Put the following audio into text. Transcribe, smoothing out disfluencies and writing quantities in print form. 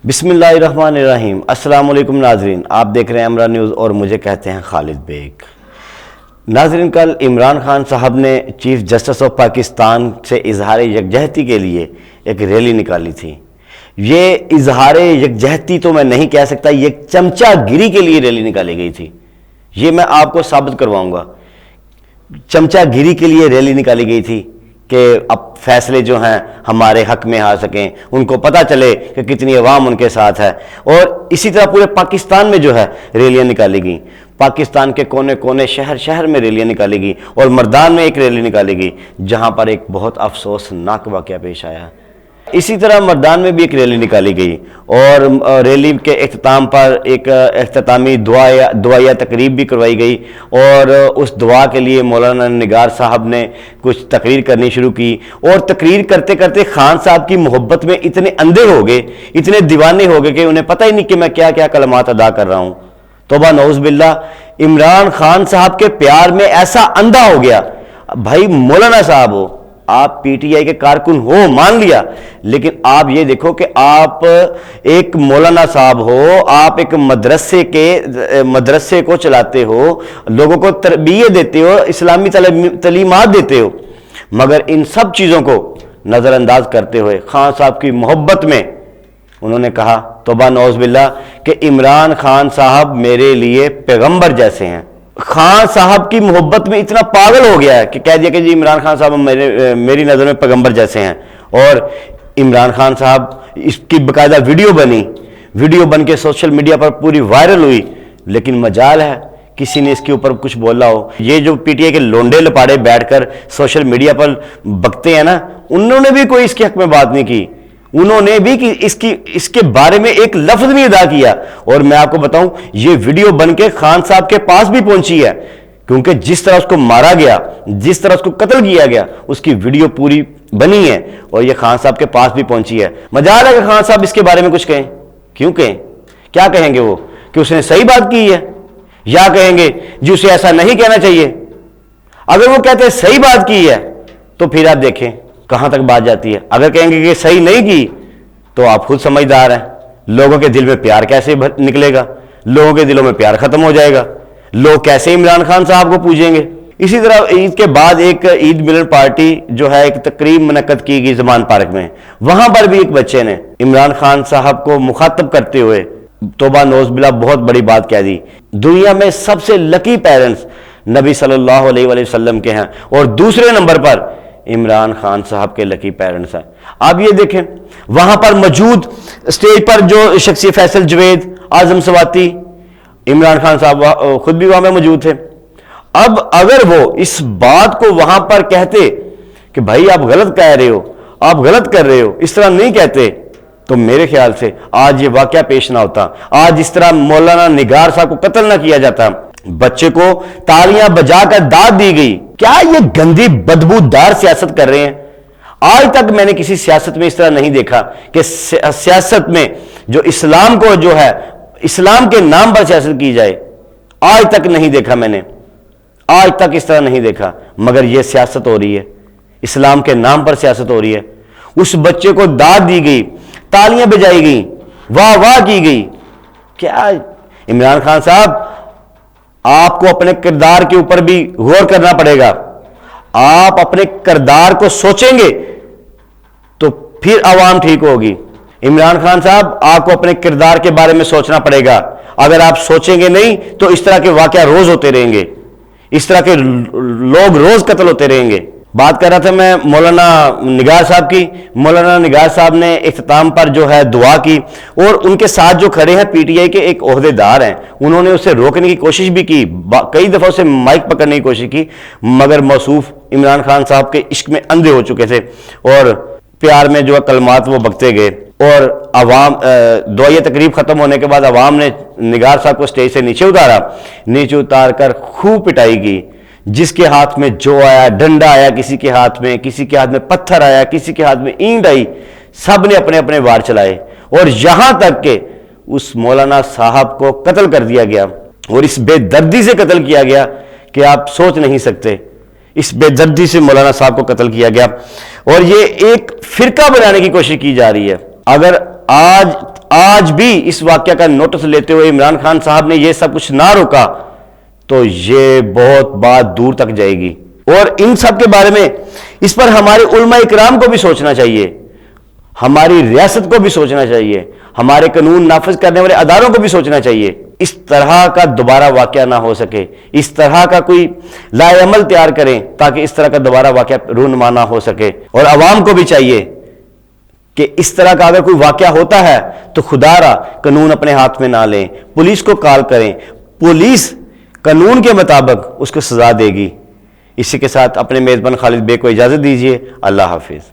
بسم اللہ الرحمن الرحیم۔ السلام علیکم ناظرین، آپ دیکھ رہے ہیں امرا نیوز اور مجھے کہتے ہیں خالد بیگ۔ ناظرین، کل عمران خان صاحب نے چیف جسٹس آف پاکستان سے اظہار یکجہتی کے لیے ایک ریلی نکالی تھی۔ یہ اظہار یکجہتی تو میں نہیں کہہ سکتا، یہ چمچہ گیری کے لیے ریلی نکالی گئی تھی۔ یہ میں آپ کو ثابت کرواؤں گا۔ چمچہ گیری کے لیے ریلی نکالی گئی تھی کہ اب فیصلے جو ہیں ہمارے حق میں آ سکیں، ان کو پتہ چلے کہ کتنی عوام ان کے ساتھ ہے۔ اور اسی طرح پورے پاکستان میں جو ہے ریلیاں نکالی گئیں، پاکستان کے کونے کونے شہر میں ریلیاں نکالی گئیں، اور مردان میں ایک ریلی نکالی گئی جہاں پر ایک بہت افسوسناک واقعہ پیش آیا۔ اسی طرح مردان میں بھی ایک ریلی نکالی گئی اور ریلی کے اختتام پر ایک اختتامی دعائیہ تقریب بھی کروائی گئی، اور اس دعا کے لیے مولانا نگار صاحب نے کچھ تقریر کرنی شروع کی، اور تقریر کرتے کرتے خان صاحب کی محبت میں اتنے اندھے ہو گئے، اتنے دیوانے ہو گئے کہ انہیں پتہ ہی نہیں کہ میں کیا کیا کلمات ادا کر رہا ہوں۔ توبہ نعوذ باللہ، عمران خان صاحب کے پیار میں ایسا اندھا ہو گیا۔ بھائی مولانا صاحب ہو، آپ پی ٹی آئی کے کارکن ہو، مان لیا، لیکن آپ یہ دیکھو کہ آپ ایک مولانا صاحب ہو، آپ ایک مدرسے کو چلاتے ہو، لوگوں کو تربیت دیتے ہو، اسلامی تعلیمات دیتے ہو، مگر ان سب چیزوں کو نظر انداز کرتے ہوئے خان صاحب کی محبت میں انہوں نے کہا، توبہ نعوذ باللہ، کہ عمران خان صاحب میرے لیے پیغمبر جیسے ہیں۔ خان صاحب کی محبت میں اتنا پاگل ہو گیا ہے کہ کہہ دیا کہ جی عمران خان صاحب میری نظر میں پیغمبر جیسے ہیں۔ اور عمران خان صاحب، اس کی باقاعدہ ویڈیو بن کے سوشل میڈیا پر پوری وائرل ہوئی، لیکن مجال ہے کسی نے اس کے اوپر کچھ بولا ہو۔ یہ جو پی ٹی آئی کے لونڈے لپاڑے بیٹھ کر سوشل میڈیا پر بکتے ہیں نا، انہوں نے بھی کوئی اس کے حق میں بات نہیں کی، انہوں نے بھی اس کے بارے میں ایک لفظ نہیں ادا کیا۔ اور میں آپ کو بتاؤں، یہ ویڈیو بن کے خان صاحب کے پاس بھی پہنچی ہے، کیونکہ جس طرح اس کو مارا گیا، جس طرح اس کو قتل کیا گیا، اس کی ویڈیو پوری بنی ہے اور یہ خان صاحب کے پاس بھی پہنچی ہے۔ مجال ہے کہ خان صاحب اس کے بارے میں کچھ کہیں۔ کیوں کہیں؟ کیا کہیں گے وہ؟ کہ اس نے صحیح بات کی ہے، یا کہیں گے جی اسے ایسا نہیں کہنا چاہیے؟ اگر وہ کہتے ہیں صحیح بات کی ہے تو پھر آپ دیکھیں کہاں تک بات جاتی ہے۔ اگر کہیں گے کہ صحیح نہیں کی تو آپ خود سمجھدار ہیں، لوگوں کے دل میں پیار کیسے نکلے گا، لوگوں کے دلوں میں پیار ختم ہو جائے گا، لوگ کیسے عمران خان صاحب کو پوجیں گے۔ اسی طرح عید کے بعد ایک عید ملن پارٹی جو ہے ایک تقریب منعقد کی گئی زمان پارک میں، وہاں پر بھی ایک بچے نے عمران خان صاحب کو مخاطب کرتے ہوئے توبہ نعوذ باللہ بہت بڑی بات کہہ دی۔ دنیا میں سب سے لکی پیرنٹس نبی صلی اللہ علیہ وآلہ وسلم کے ہیں، اور دوسرے نمبر پر عمران خان صاحب کے لکی پیرنٹس ہیں۔ آپ یہ دیکھیں، وہاں پر موجود اسٹیج پر جو شخصیت فیصل جوید، اعظم سواتی، عمران خان صاحب خود بھی وہاں میں موجود تھے۔ اب اگر وہ اس بات کو وہاں پر کہتے کہ بھائی آپ غلط کہہ رہے ہو، آپ غلط کر رہے ہو، اس طرح نہیں کہتے، تو میرے خیال سے آج یہ واقعہ پیش نہ ہوتا، آج اس طرح مولانا نگار صاحب کو قتل نہ کیا جاتا، بچے کو تالیاں بجا کر داد دی گئی۔ کیا یہ گندی بدبودار سیاست کر رہے ہیں؟ آج تک میں نے کسی سیاست میں اس طرح نہیں دیکھا کہ سیاست میں جو اسلام کو جو ہے، اسلام کے نام پر سیاست کی جائے، آج تک نہیں دیکھا میں نے، آج تک اس طرح نہیں دیکھا، مگر یہ سیاست ہو رہی ہے، اسلام کے نام پر سیاست ہو رہی ہے۔ اس بچے کو داد دی گئی، تالیاں بجائی گئی، واہ واہ کی گئی۔ کیا عمران خان صاحب، آپ کو اپنے کردار کے اوپر بھی غور کرنا پڑے گا۔ آپ اپنے کردار کو سوچیں گے تو پھر عوام ٹھیک ہوگی۔ عمران خان صاحب، آپ کو اپنے کردار کے بارے میں سوچنا پڑے گا۔ اگر آپ سوچیں گے نہیں تو اس طرح کے واقعہ روز ہوتے رہیں گے، اس طرح کے لوگ روز قتل ہوتے رہیں گے۔ بات کر رہا تھا میں مولانا نگار صاحب کی۔ مولانا نگار صاحب نے اختتام پر جو ہے دعا کی، اور ان کے ساتھ جو کھڑے ہیں پی ٹی آئی کے ایک عہدے دار ہیں، انہوں نے اسے روکنے کی کوشش بھی کی، کئی دفعہ اسے مائک پکڑنے کی کوشش کی، مگر موصوف عمران خان صاحب کے عشق میں اندھے ہو چکے تھے، اور پیار میں جو کلمات وہ بکتے گئے۔ اور عوام، دعائیہ تقریب ختم ہونے کے بعد عوام نے نگار صاحب کو اسٹیج سے نیچے اتار کر خوب پٹائی کی۔ جس کے ہاتھ میں جو آیا، ڈنڈا آیا کسی کے ہاتھ میں پتھر آیا، کسی کے ہاتھ میں اینٹ آئی، سب نے اپنے اپنے وار چلائے، اور یہاں تک کہ اس مولانا صاحب کو قتل کر دیا گیا، اور اس بے دردی سے قتل کیا گیا کہ آپ سوچ نہیں سکتے۔ اس بے دردی سے مولانا صاحب کو قتل کیا گیا، اور یہ ایک فرقہ بنانے کی کوشش کی جا رہی ہے۔ اگر آج آج بھی اس واقعہ کا نوٹس لیتے ہوئے عمران خان صاحب نے یہ سب کچھ نہ روکا تو یہ بہت بات دور تک جائے گی. اور ان سب کے بارے میں اس پر ہمارے علماء اکرام کو بھی سوچنا چاہیے, ہماری ریاست کو بھی سوچنا چاہیے, ہمارے قانون نافذ کرنے والے اداروں کو بھی سوچنا چاہیے. اس طرح کا دوبارہ واقعہ نہ ہو سکے, اس طرح کا کوئی لائحہ عمل تیار کریں تاکہ اس طرح کا دوبارہ واقعہ رونما نہ ہو سکے. اور عوام کو بھی چاہیے کہ اس طرح کا اگر کوئی واقعہ ہوتا ہے تو خدا را قانون اپنے ہاتھ میں نہ لیں, پولیس کو کال کریں, پولیس قانون کے مطابق اس کو سزا دے گی. اسی کے ساتھ اپنے میزبان خالد بیگ کو اجازت دیجیے. اللہ حافظ.